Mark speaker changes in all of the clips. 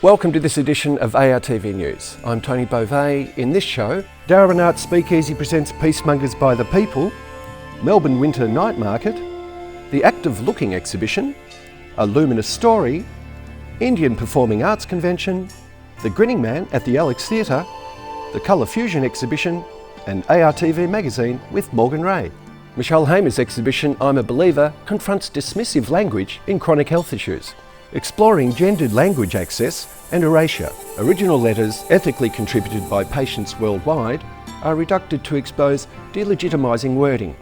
Speaker 1: Welcome to this edition of ARTV News. I'm Tony Beauvais. In this show, Darwin Arts Speakeasy presents Peacemongers by the People, Melbourne Winter Night Market, the Act of Looking exhibition, a Luminous story, Indian Performing Arts Convention, the Grinning Man at the Alex Theatre, the Colour Fusion exhibition, and ARTV magazine with Morgan Ray. Michelle Hamer's exhibition I'm a Believer confronts dismissive language in chronic health issues, exploring gendered language access and erasure. Original letters ethically contributed by patients worldwide are reducted to expose delegitimising wording.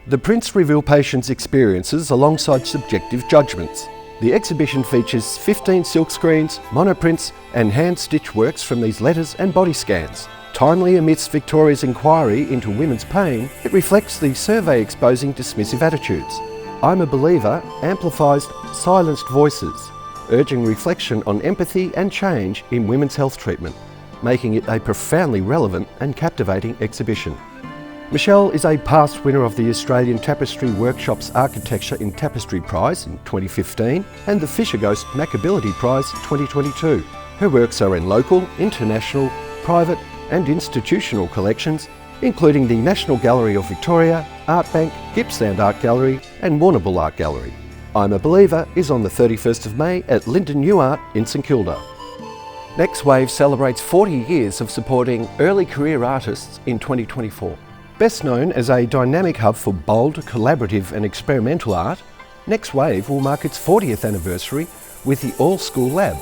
Speaker 1: The prints reveal patients' experiences alongside subjective judgments. The exhibition features 15 silkscreens, monoprints and hand-stitched works from these letters and body scans. Timely amidst Victoria's inquiry into women's pain, it reflects the survey exposing dismissive attitudes. I'm a Believer amplifies silenced voices, urging reflection on empathy and change in women's health treatment, making it a profoundly relevant and captivating exhibition. Michelle is a past winner of the Australian Tapestry Workshop's Architecture in Tapestry Prize in 2015 and the Fisher Ghost Mackability Prize 2022. Her works are in local, international, private and institutional collections, including the National Gallery of Victoria, Art Bank, Gippsland Art Gallery and Warrnambool Art Gallery. I'm a Believer is on the 31st of May at Lyndon New Art in St Kilda. Next Wave celebrates 40 years of supporting early career artists in 2024. Best known as a dynamic hub for bold, collaborative and experimental art, Next Wave will mark its 40th anniversary with the All School Lab,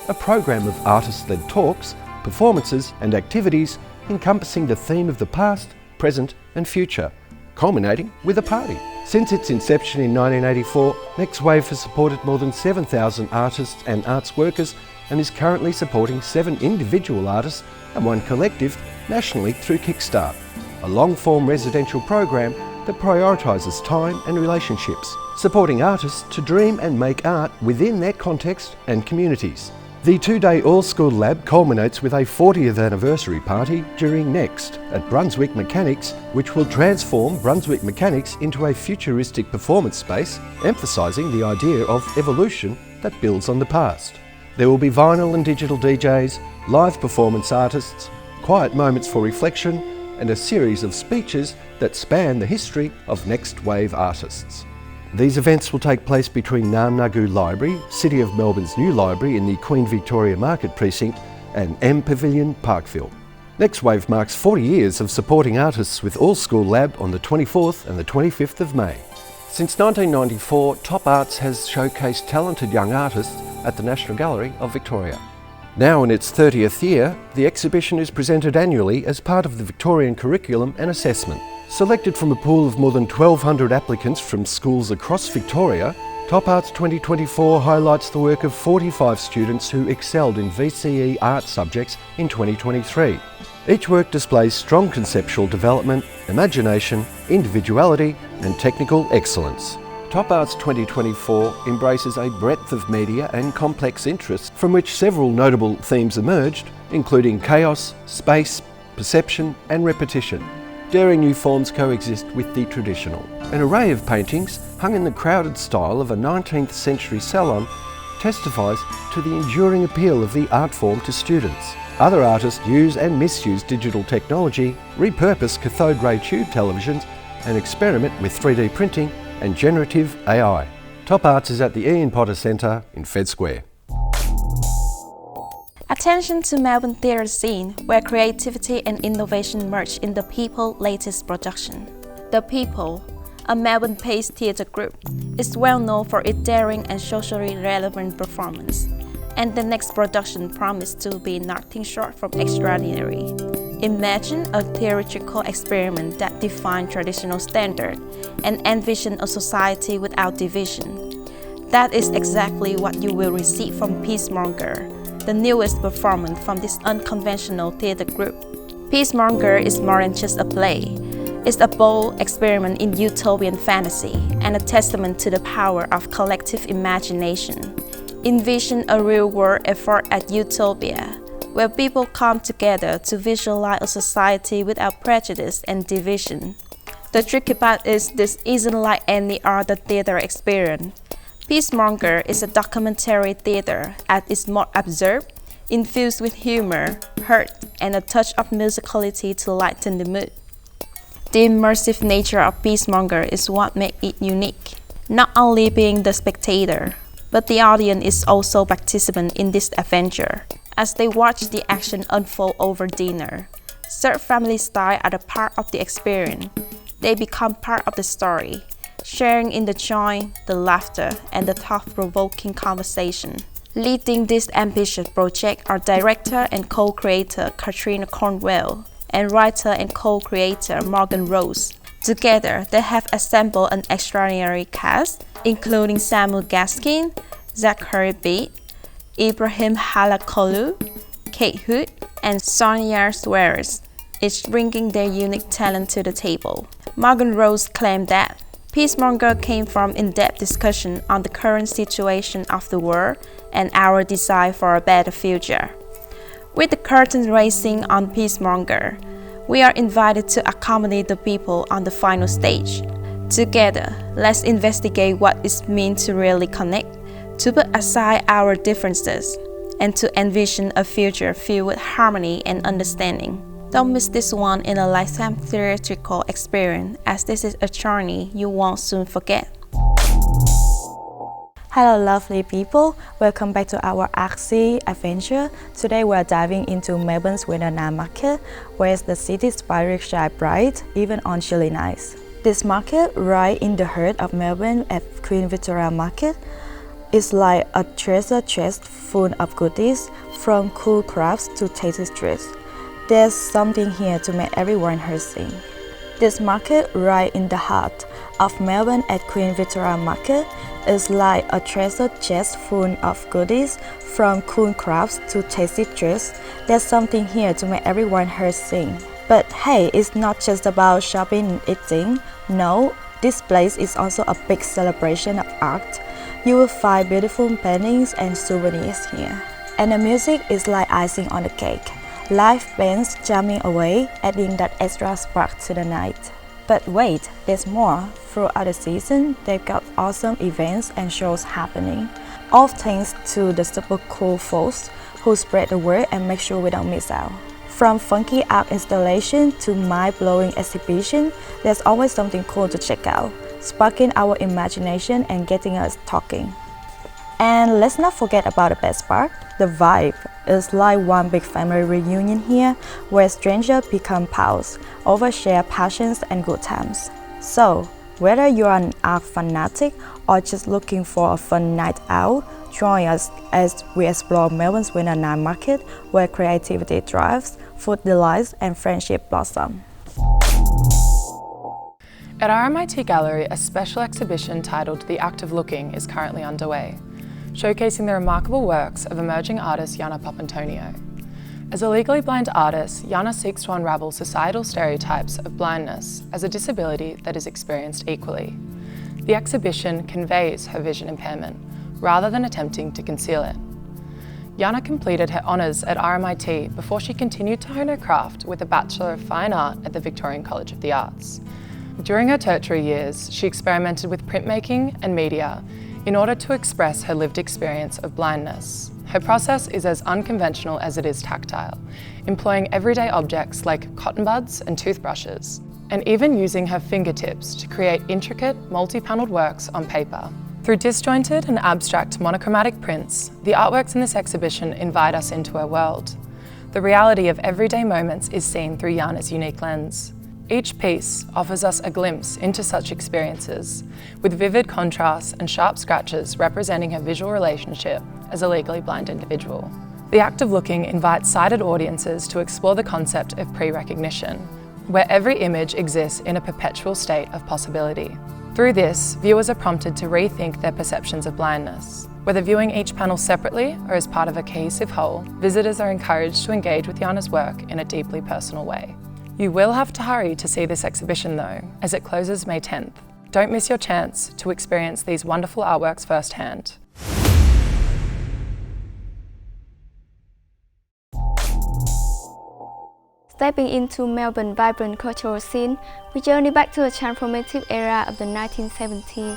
Speaker 1: a program of artist-led talks, performances and activities encompassing the theme of the past, present and future, culminating with a party. Since its inception in 1984, Next Wave has supported more than 7,000 artists and arts workers and is currently supporting 7 individual artists and 1 collective nationally through Kickstart, a long-form residential program that prioritises time and relationships, supporting artists to dream and make art within their context and communities. The 2-day all-school lab culminates with a 40th anniversary party during Next at Brunswick Mechanics, which will transform Brunswick Mechanics into a futuristic performance space, emphasising the idea of evolution that builds on the past. There will be vinyl and digital DJs, live performance artists, quiet moments for reflection, and a series of speeches that span the history of Next Wave artists. These events will take place between Namnagu Library, City of Melbourne's new library in the Queen Victoria Market Precinct, and M Pavilion, Parkville. Next Wave marks 40 years of supporting artists with All School Lab on the 24th and the 25th of May. Since 1994, Top Arts has showcased talented young artists at the National Gallery of Victoria. Now in its 30th year, the exhibition is presented annually as part of the Victorian curriculum and assessment. Selected from a pool of more than 1,200 applicants from schools across Victoria, Top Arts 2024 highlights the work of 45 students who excelled in VCE art subjects in 2023. Each work displays strong conceptual development, imagination, individuality and technical excellence. Top Arts 2024 embraces a breadth of media and complex interests from which several notable themes emerged, including chaos, space, perception and repetition. Daring new forms coexist with the traditional. An array of paintings, hung in the crowded style of a 19th century salon, testifies to the enduring appeal of the art form to students. Other artists use and misuse digital technology, repurpose cathode ray tube televisions, and experiment with 3D printing and generative AI. Top Arts is at the Ian Potter Centre in Fed Square.
Speaker 2: Attention to Melbourne theatre scene, where creativity and innovation merge in The People latest production. The People, a Melbourne-based theatre group, is well known for its daring and socially relevant performance, and the next production promised to be nothing short from extraordinary. Imagine a theatrical experiment that defines traditional standards and envision a society without division. That is exactly what you will receive from Peacemongers, the newest performance from this unconventional theatre group. Peacemongers is more than just a play. It's a bold experiment in utopian fantasy and a testament to the power of collective imagination. Envision a real-world effort at utopia, where people come together to visualize a society without prejudice and division. The tricky part is this isn't like any other theatre experience. Peacemongers is a documentary theatre at its most absurd, infused with humor, hurt, and a touch of musicality to lighten the mood. The immersive nature of Peacemongers is what makes it unique, not only being the spectator, but the audience is also participant in this adventure. As they watch the action unfold over dinner, served family style are a part of the experience. They become part of the story, sharing in the joy, the laughter, and the thought-provoking conversation. Leading this ambitious project are director and co-creator Katrina Cornwell and writer and co-creator Morgan Rose. Together, they have assembled an extraordinary cast, including Samuel Gaskin, Zachary Beat, Ibrahim Halakolu, Kate Hood, and Sonia Suarez, each bringing their unique talent to the table. Morgan Rose claimed that Peacemongers came from in-depth discussion on the current situation of the world and our desire for a better future. With the curtain raising on Peacemongers, we are invited to accompany the people on the final stage. Together, let's investigate what it means to really connect, to put aside our differences, and to envision a future filled with harmony and understanding. Don't miss this one in a lifetime theatrical experience, as this is a journey you won't soon forget.
Speaker 3: Hello lovely people, welcome back to our ARTV adventure. Today we are diving into Melbourne's Winter Night Market, where the city's spirit shines bright even on chilly nights. This market, right in the heart of Melbourne at Queen Victoria Market, is like a treasure chest full of goodies, from cool crafts to tasty treats. There's something here to make everyone heart sing. This market, right in the heart of Melbourne at Queen Victoria Market, is like a treasure chest full of goodies, from cool crafts to tasty treats. There's something here to make everyone heart sing. But hey, it's not just about shopping and eating. No, this place is also a big celebration of art. You will find beautiful paintings and souvenirs here. And the music is like icing on the cake. Live bands jamming away, adding that extra spark to the night. But wait, there's more. Throughout the season, they've got awesome events and shows happening. All thanks to the super cool folks who spread the word and make sure we don't miss out. From funky art installation to mind-blowing exhibition, there's always something cool to check out, sparking our imagination and getting us talking. And let's not forget about the best part, the vibe. It's like one big family reunion here, where strangers become pals, overshare passions and good times. So, whether you're an art fanatic or just looking for a fun night out, join us as we explore Melbourne's Winter Night Market, where creativity thrives, food delights, and friendship blossom.
Speaker 4: At RMIT Gallery, a special exhibition titled The Act of Looking is currently underway, showcasing the remarkable works of emerging artist Yana Papantonio. As a legally blind artist, Yana seeks to unravel societal stereotypes of blindness as a disability that is experienced equally. The exhibition conveys her vision impairment, rather than attempting to conceal it. Yana completed her honours at RMIT before she continued to hone her craft with a Bachelor of Fine Art at the Victorian College of the Arts. During her tertiary years, she experimented with printmaking and media in order to express her lived experience of blindness. Her process is as unconventional as it is tactile, employing everyday objects like cotton buds and toothbrushes, and even using her fingertips to create intricate, multi-panelled works on paper. Through disjointed and abstract monochromatic prints, the artworks in this exhibition invite us into her world. The reality of everyday moments is seen through Yana's unique lens. Each piece offers us a glimpse into such experiences, with vivid contrasts and sharp scratches representing her visual relationship as a legally blind individual. The Act of Looking invites sighted audiences to explore the concept of pre-recognition, where every image exists in a perpetual state of possibility. Through this, viewers are prompted to rethink their perceptions of blindness. Whether viewing each panel separately or as part of a cohesive whole, visitors are encouraged to engage with Yana's work in a deeply personal way. You will have to hurry to see this exhibition though, as it closes May 10th. Don't miss your chance to experience these wonderful artworks firsthand.
Speaker 5: Stepping into Melbourne's vibrant cultural scene, we journey back to a transformative era of the 1970s.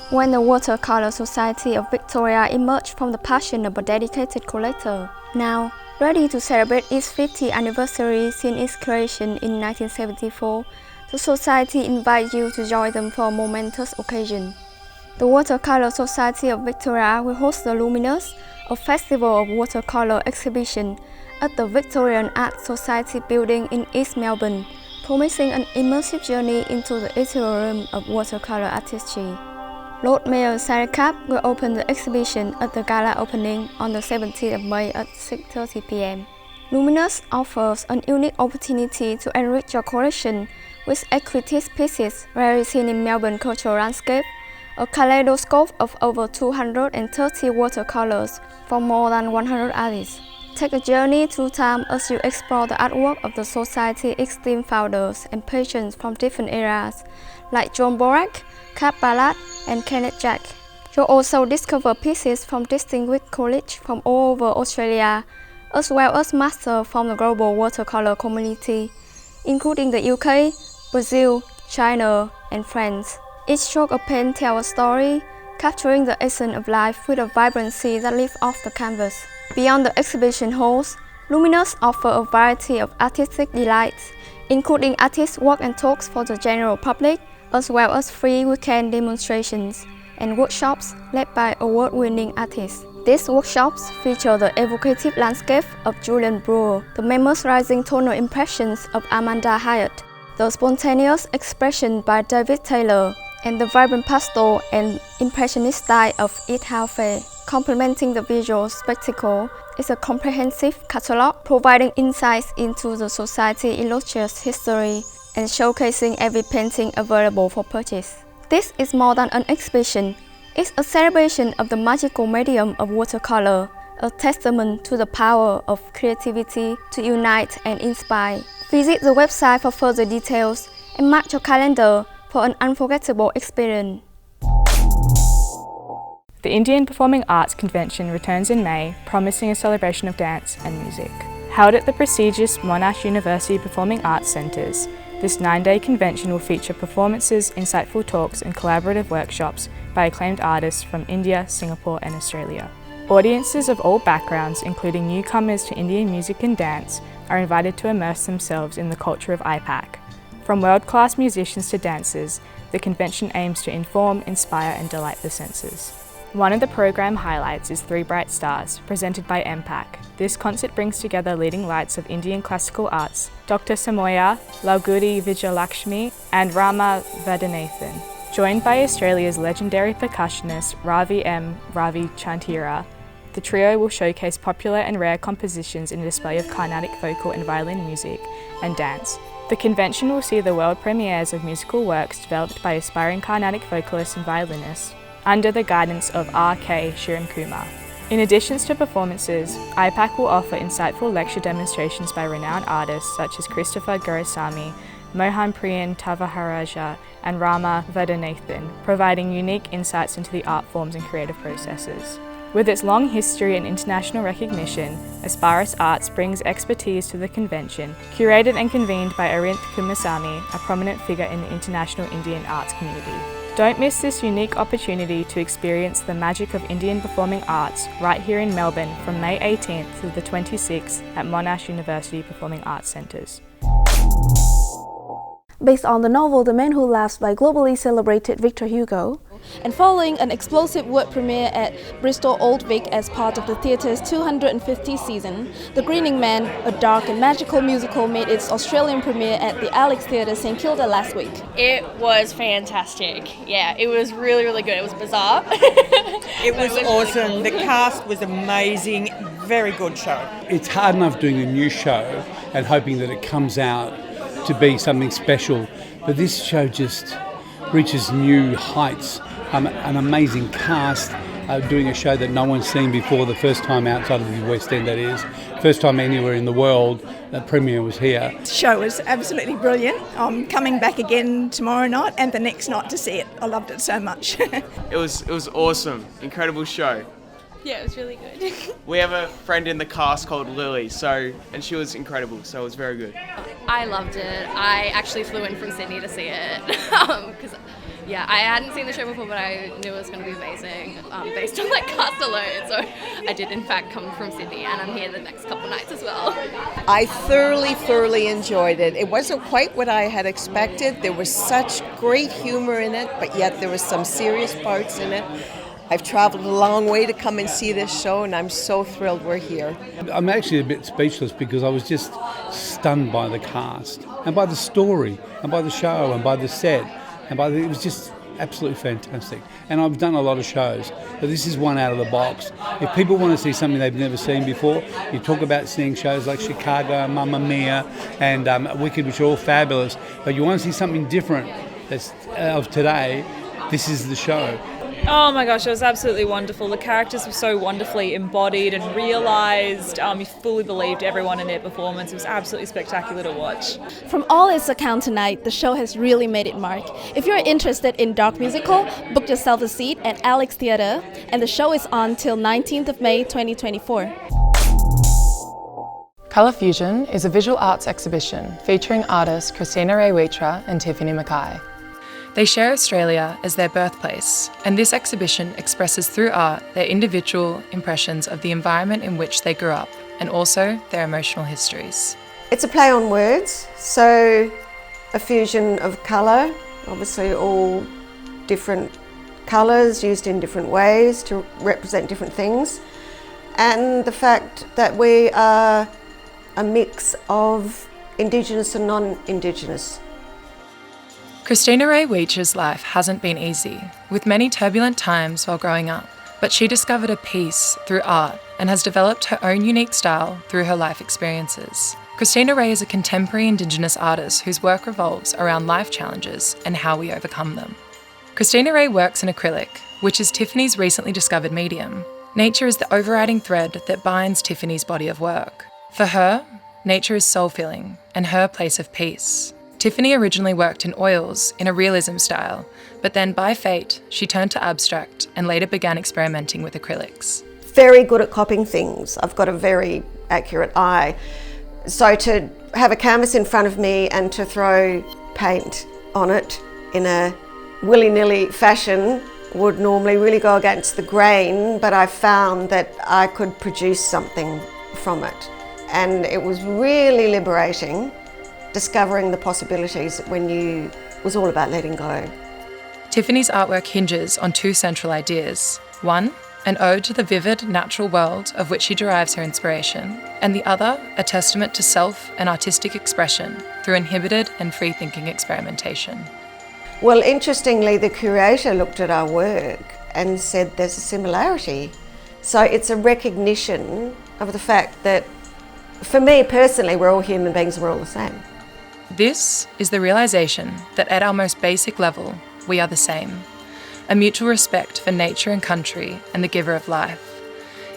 Speaker 5: when the Watercolour Society of Victoria emerged from the passion of a dedicated collector. Now, ready to celebrate its 50th anniversary since its creation in 1974, the Society invites you to join them for a momentous occasion. The Watercolour Society of Victoria will host the Luminous, a festival of watercolour exhibition at the Victorian Art Society building in East Melbourne, promising an immersive journey into the ethereal realm of watercolour artistry. Lord Mayor Sarah Kapp will open the exhibition at the gala opening on the 17th of May at 6:30 p.m. Luminous offers an unique opportunity to enrich your collection with exquisite pieces rarely seen in Melbourne cultural landscape, a kaleidoscope of over 230 watercolours from more than 100 artists. Take a journey through time as you explore the artwork of the Society's esteemed founders and patrons from different eras, like John Borack, Cap Ballard, and Kenneth Jack. You'll also discover pieces from distinguished colleagues from all over Australia, as well as masters from the global watercolour community, including the UK, Brazil, China, and France. Each stroke of paint tells a story, capturing the essence of life with a vibrancy that lifts off the canvas. Beyond the exhibition halls, Luminous offers a variety of artistic delights, including artist walk and talks for the general public, as well as free weekend demonstrations and workshops led by award-winning artists. These workshops feature the evocative landscape of Julian Brewer, the mesmerizing tonal impressions of Amanda Hyatt, the spontaneous expression by David Taylor, and the vibrant pastel and impressionist style of Ed Halfay. Complementing the visual spectacle is a comprehensive catalogue providing insights into the Society's illustrious history and showcasing every painting available for purchase. This is more than an exhibition. It's a celebration of the magical medium of watercolour, a testament to the power of creativity to unite and inspire. Visit the website for further details and mark your calendar for an unforgettable experience.
Speaker 6: The Indian Performing Arts Convention returns in May, promising a celebration of dance and music. Held at the prestigious Monash University Performing Arts Centres, this 9-day convention will feature performances, insightful talks and collaborative workshops by acclaimed artists from India, Singapore and Australia. Audiences of all backgrounds, including newcomers to Indian music and dance, are invited to immerse themselves in the culture of IPAC. From world-class musicians to dancers, the convention aims to inform, inspire and delight the senses. One of the program highlights is Three Bright Stars, presented by MPAC. This concert brings together leading lights of Indian classical arts, Dr. Samoya, Lauguri Vijayalakshmi and Rama Vadanathan. Joined by Australia's legendary percussionist Ravi M. Ravi Chantira, the trio will showcase popular and rare compositions in a display of Carnatic vocal and violin music and dance. The convention will see the world premieres of musical works developed by aspiring Carnatic vocalists and violinists, under the guidance of R.K. Shiramkumar. In addition to performances, IPAC will offer insightful lecture demonstrations by renowned artists such as Christopher Gurusamy, Mohan Priyan Tavaharaja and Rama Vadanathan, providing unique insights into the art forms and creative processes. With its long history and international recognition, Aspirus Arts brings expertise to the convention, curated and convened by Arinth Kumasamy, a prominent figure in the international Indian arts community. Don't miss this unique opportunity to experience the magic of Indian performing arts right here in Melbourne from May 18th to the 26th at Monash University Performing Arts Centres.
Speaker 7: Based on the novel The Man Who Laughs by globally celebrated Victor Hugo, and following an explosive world premiere at Bristol Old Vic as part of the theatre's 250th season, The Grinning Man, a dark and magical musical, made its Australian premiere at the Alex Theatre St Kilda last week.
Speaker 8: It was fantastic. Yeah, it was really, really good. It was bizarre.
Speaker 9: It was awesome.
Speaker 8: Really cool.
Speaker 9: The cast was amazing. Very good show.
Speaker 10: It's hard enough doing a new show and hoping that it comes out to be something special, but this show just reaches new heights. An amazing cast doing a show that no one's seen before, the first time outside of the West End, that is. First time anywhere in the world. The premiere was here.
Speaker 11: The show was absolutely brilliant. I'm coming back again tomorrow night and the next night to see it. I loved it so much.
Speaker 12: It was awesome. Incredible show.
Speaker 8: Yeah, it was really good.
Speaker 12: We have a friend in the cast called Lily, and she was incredible, so it was very good.
Speaker 8: I loved it. I actually flew in from Sydney to see it because
Speaker 13: Yeah, I hadn't seen the show before, but I knew it was going to be amazing based on like cast alone. So I did in fact come from Sydney, and I'm here the next couple nights as well.
Speaker 14: I thoroughly enjoyed it. It wasn't quite what I had expected. There was such great humour in it, but yet there was some serious parts in it. I've travelled a long way to come and see this show, and I'm so thrilled we're here.
Speaker 10: I'm actually a bit speechless because I was just stunned by the cast and by the story and by the show and by the set. It was just absolutely fantastic. And I've done a lot of shows, but this is one out of the box. If people want to see something they've never seen before, you talk about seeing shows like Chicago, Mamma Mia, and Wicked, which are all fabulous, but you want to see something different that's of today, this is the show.
Speaker 15: Oh my gosh, it was absolutely wonderful. The characters were so wonderfully embodied and realised. You fully believed everyone in their performance. It was absolutely spectacular to watch.
Speaker 7: From all its account tonight, the show has really made its mark. If you're interested in dark musical, book yourself a seat at Alex Theatre, and the show is on till 19th of May 2024.
Speaker 4: Colour Fusion is a visual arts exhibition featuring artists Christina Ray Weitra and Tiffany Mackay. They share Australia as their birthplace, and this exhibition expresses through art their individual impressions of the environment in which they grew up, and also their emotional histories.
Speaker 16: It's a play on words, so a fusion of colour, obviously all different colours used in different ways to represent different things, and the fact that we are a mix of Indigenous and non-Indigenous.
Speaker 4: Christina Ray Weitra's life hasn't been easy, with many turbulent times while growing up, but she discovered a peace through art and has developed her own unique style through her life experiences. Christina Ray is a contemporary Indigenous artist whose work revolves around life challenges and how we overcome them. Christina Ray works in acrylic, which is Tiffany's recently discovered medium. Nature is the overriding thread that binds Tiffany's body of work. For her, nature is soul-filling and her place of peace. Tiffany originally worked in oils in a realism style, but then by fate, she turned to abstract and later began experimenting with acrylics.
Speaker 16: Very good at copying things. I've got a very accurate eye. So to have a canvas in front of me and to throw paint on it in a willy-nilly fashion would normally really go against the grain, but I found that I could produce something from it. And it was really liberating, discovering the possibilities when it was all about letting go.
Speaker 4: Tiffany's artwork hinges on two central ideas. One, an ode to the vivid, natural world of which she derives her inspiration, and the other, a testament to self and artistic expression through inhibited and free-thinking experimentation.
Speaker 16: Well, interestingly, the curator looked at our work and said there's a similarity. So it's a recognition of the fact that, for me personally, we're all human beings and we're all the same.
Speaker 4: This is the realisation that at our most basic level, we are the same. A mutual respect for nature and country and the giver of life.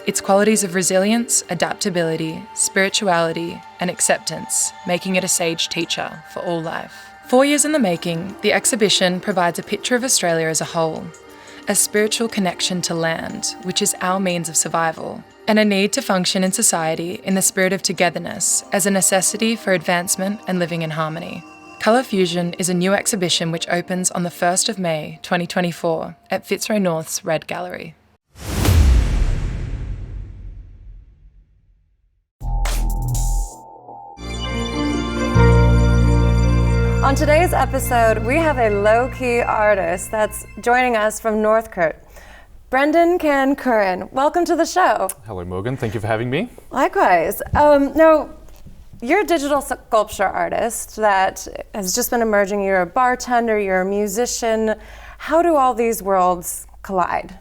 Speaker 4: Its qualities of resilience, adaptability, spirituality, and acceptance, making it a sage teacher for all life. 4 years in the making, the exhibition provides a picture of Australia as a whole, a spiritual connection to land, which is our means of survival, and a need to function in society in the spirit of togetherness as a necessity for advancement and living in harmony. Colour Fusion is a new exhibition which opens on the 1st of May 2024 at Fitzroy North's Red Gallery.
Speaker 17: On today's episode, we have a low-key artist that's joining us from Northcote. Brendan Cann-Curran, welcome to the show.
Speaker 18: Hello Morgan, thank you for having me.
Speaker 17: Likewise. Now, you're a digital sculpture artist that has just been emerging. You're a bartender, you're a musician. How do all these worlds collide?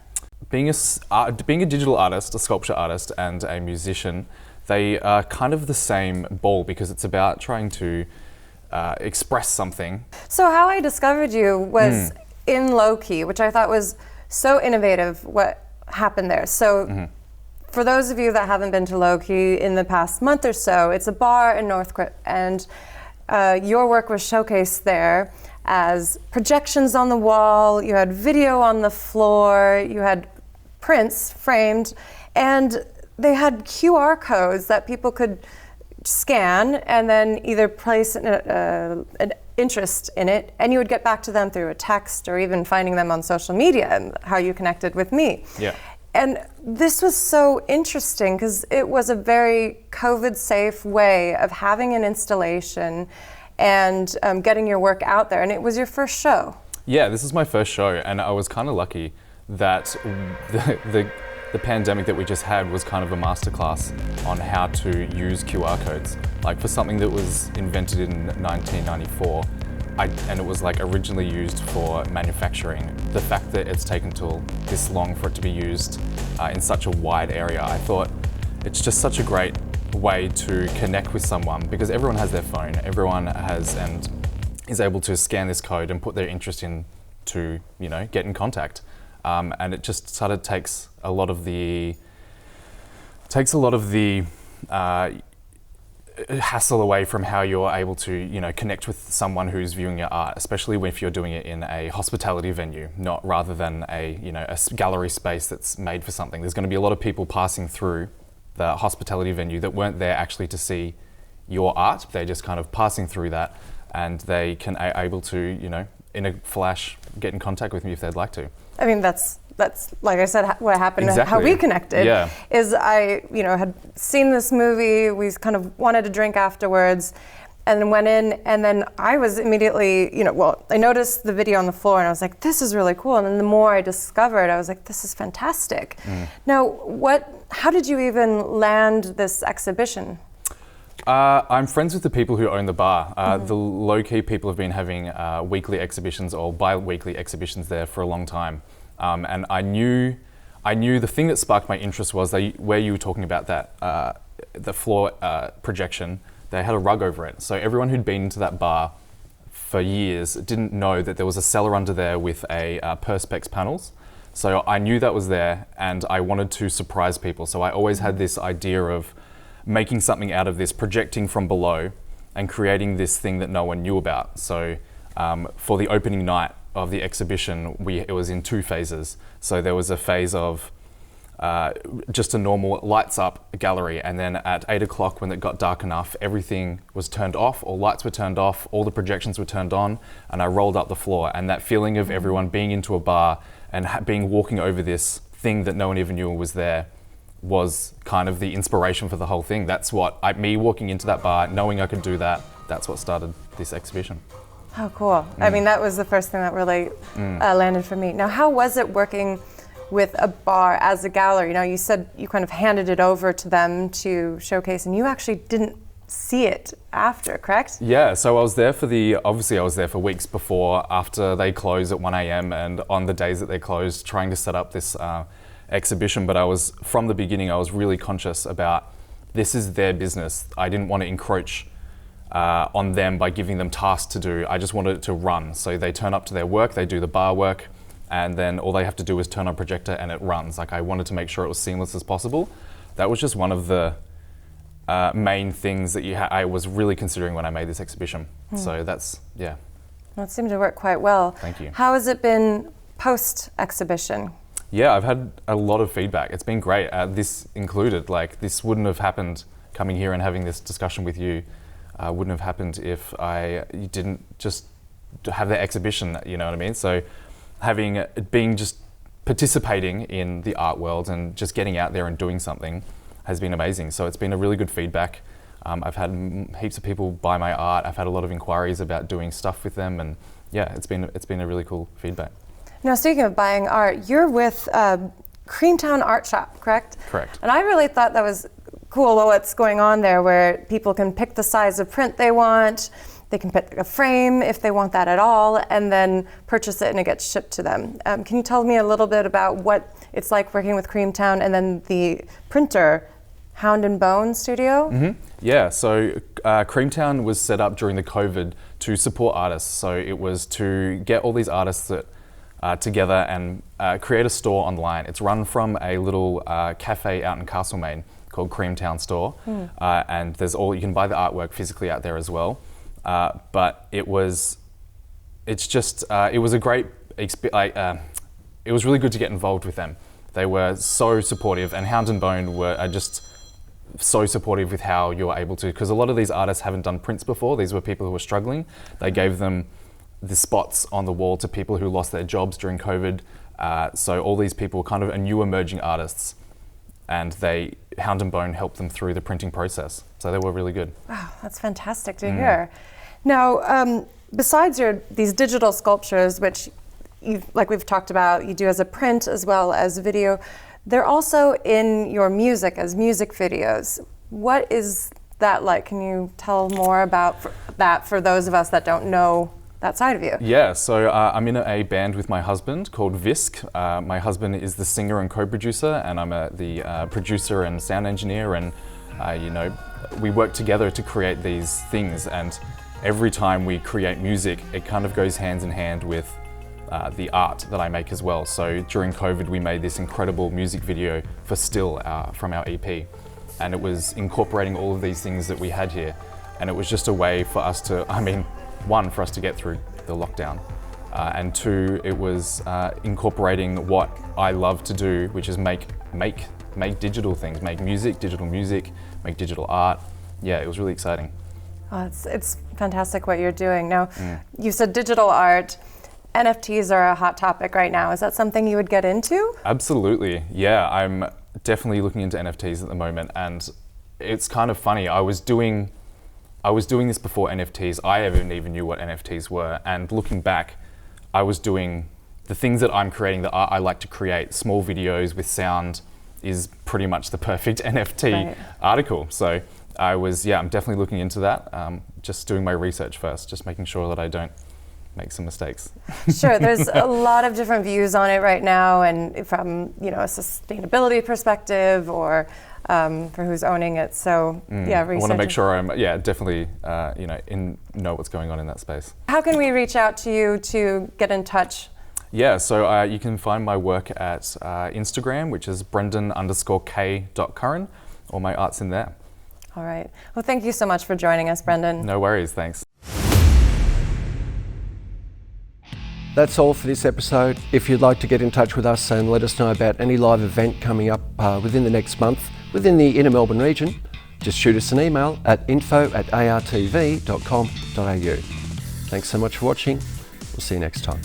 Speaker 18: Being a digital artist, a sculpture artist, and a musician, they are kind of the same ball because it's about trying to express something.
Speaker 17: So how I discovered you was in Low-Key, which I thought was so innovative what happened there. So for those of you that haven't been to Low-Key in the past month or so, it's a bar in Northcote, and your work was showcased there as projections on the wall, you had video on the floor, you had prints framed, and they had QR codes that people could scan and then either place an interest in it, and you would get back to them through a text or even finding them on social media and how you connected with me.
Speaker 18: Yeah.
Speaker 17: And this was so interesting because it was a very COVID-safe way of having an installation and getting your work out there. And it was your first show.
Speaker 18: Yeah, this is my first show, and I was kind of lucky that the pandemic that we just had was kind of a masterclass on how to use QR codes. Like for something that was invented in 1994, and it was like originally used for manufacturing, the fact that it's taken till this long for it to be used in such a wide area, I thought it's just such a great way to connect with someone, because everyone has their phone, everyone has and is able to scan this code and put their interest in to, you know, get in contact. And it just sort of takes a lot of the hassle away from how you're able to, you know, connect with someone who's viewing your art, especially if you're doing it in a hospitality venue, not rather than a, you know, a gallery space that's made for something. There's going to be a lot of people passing through the hospitality venue that weren't there actually to see your art. They're just kind of passing through that, and they are able to, you know, in a flash, get in contact with me if they'd like to.
Speaker 17: I mean, that's like I said, what happened,
Speaker 18: exactly.
Speaker 17: How we connected.
Speaker 18: Yeah.
Speaker 17: Is I, you know, had seen this movie, we kind of wanted to drink afterwards, and then went in, and then I was immediately, you know, well, I noticed the video on the floor, and I was like, this is really cool, and then the more I discovered, I was like, this is fantastic. Now, how did you even land this exhibition?
Speaker 18: I'm friends with the people who own the bar. The low-key people have been having weekly exhibitions or bi-weekly exhibitions there for a long time. And I knew the thing that sparked my interest was where you were talking about that, the floor projection, they had a rug over it. So everyone who'd been to that bar for years didn't know that there was a cellar under there with a Perspex panels. So I knew that was there, and I wanted to surprise people. So I always had this idea of making something out of this, projecting from below and creating this thing that no one knew about. So for the opening night of the exhibition, it was in 2 phases. So there was a phase of just a normal lights up gallery, and then at 8 o'clock when it got dark enough, everything was turned off, all lights were turned off, all the projections were turned on, and I rolled up the floor. And that feeling of everyone being into a bar and walking over this thing that no one even knew was there was kind of the inspiration for the whole thing. That's what, me walking into that bar, knowing I could do that, that's what started this exhibition.
Speaker 17: Oh, cool. I mean, that was the first thing that really landed for me. Now, how was it working with a bar as a gallery? Now, you said you kind of handed it over to them to showcase, and you actually didn't see it after, correct?
Speaker 18: Yeah, so I was there obviously I was there for weeks before, after they closed at 1 a.m. and on the days that they closed, trying to set up this exhibition. But from the beginning, I was really conscious about this is their business. I didn't want to encroach on them by giving them tasks to do. I just wanted it to run. So they turn up to their work, they do the bar work, and then all they have to do is turn on a projector and it runs. Like, I wanted to make sure it was seamless as possible. That was just one of the main things that I was really considering when I made this exhibition. So that's, yeah.
Speaker 17: Well, it seemed to work quite well.
Speaker 18: Thank you.
Speaker 17: How has it been post-exhibition?
Speaker 18: Yeah, I've had a lot of feedback. It's been great. This included, like, this wouldn't have happened, coming here and having this discussion with you, wouldn't have happened if I didn't just have the exhibition, you know what I mean? So just participating in the art world and just getting out there and doing something has been amazing. So it's been a really good feedback. I've had heaps of people buy my art. I've had a lot of inquiries about doing stuff with them, and yeah, it's been a really cool feedback.
Speaker 17: Now, speaking of buying art, you're with Creamtown Art Shop, correct?
Speaker 18: Correct.
Speaker 17: And I really thought that was cool what's going on there, where people can pick the size of print they want, they can pick a frame if they want that at all, and then purchase it and it gets shipped to them. Can you tell me a little bit about what it's like working with Creamtown and then the printer, Hound and Bone Studio?
Speaker 18: Yeah, so Creamtown was set up during the COVID to support artists. So it was to get all these artists that together and create a store online. It's run from a little cafe out in Castlemaine called Creamtown Store, and you can buy the artwork physically out there as well. But it was a great experience. It was really good to get involved with them. They were so supportive, and Hound and Bone are just so supportive with how you're able to, because a lot of these artists haven't done prints before. These were people who were struggling. They gave them the spots on the wall to people who lost their jobs during COVID. So all these people were kind of a new emerging artists, and Hound and Bone helped them through the printing process. So they were really good.
Speaker 17: Wow, that's fantastic to hear. Now, besides these digital sculptures, which like we've talked about, you do as a print as well as video, they're also in your music as music videos. What is that like? Can you tell more about that for those of us that don't know that side of you?
Speaker 18: Yeah, so I'm in a band with my husband called Visk. My husband is the singer and co-producer, and I'm the producer and sound engineer, and we work together to create these things, and every time we create music, it kind of goes hands in hand with the art that I make as well. So during COVID, we made this incredible music video for Still from our EP, and it was incorporating all of these things that we had here, and it was just a way for us to, one, for us to get through the lockdown, and two, it was incorporating what I love to do, which is make digital things, make digital music, make digital art. Yeah, it was really exciting.
Speaker 17: Oh, it's fantastic what you're doing. Now, you said digital art. NFTs are a hot topic right now. Is that something you would get into?
Speaker 18: Absolutely, yeah. I'm definitely looking into NFTs at the moment, and it's kind of funny. I was doing this before NFTs. I haven't even knew what NFTs were, and looking back, I was doing the things that I'm creating, that I like to create. Small videos with sound is pretty much the perfect NFT article. So I'm definitely looking into that. Just doing my research first, just making sure that I don't make some mistakes.
Speaker 17: Sure, there's a lot of different views on it right now, and from a sustainability perspective or for who's owning it. So
Speaker 18: I want to make sure I'm definitely know what's going on in that space.
Speaker 17: How can we reach out to you to get in touch?
Speaker 18: Yeah, so you can find my work at Instagram, which is brendan_k.curran, or my art's in there.
Speaker 17: All right. Well, thank you so much for joining us, Brendan.
Speaker 18: No worries, thanks.
Speaker 1: That's all for this episode. If you'd like to get in touch with us and let us know about any live event coming up within the next month within the Inner Melbourne region, just shoot us an email at info@artv.com.au. Thanks so much for watching. We'll see you next time.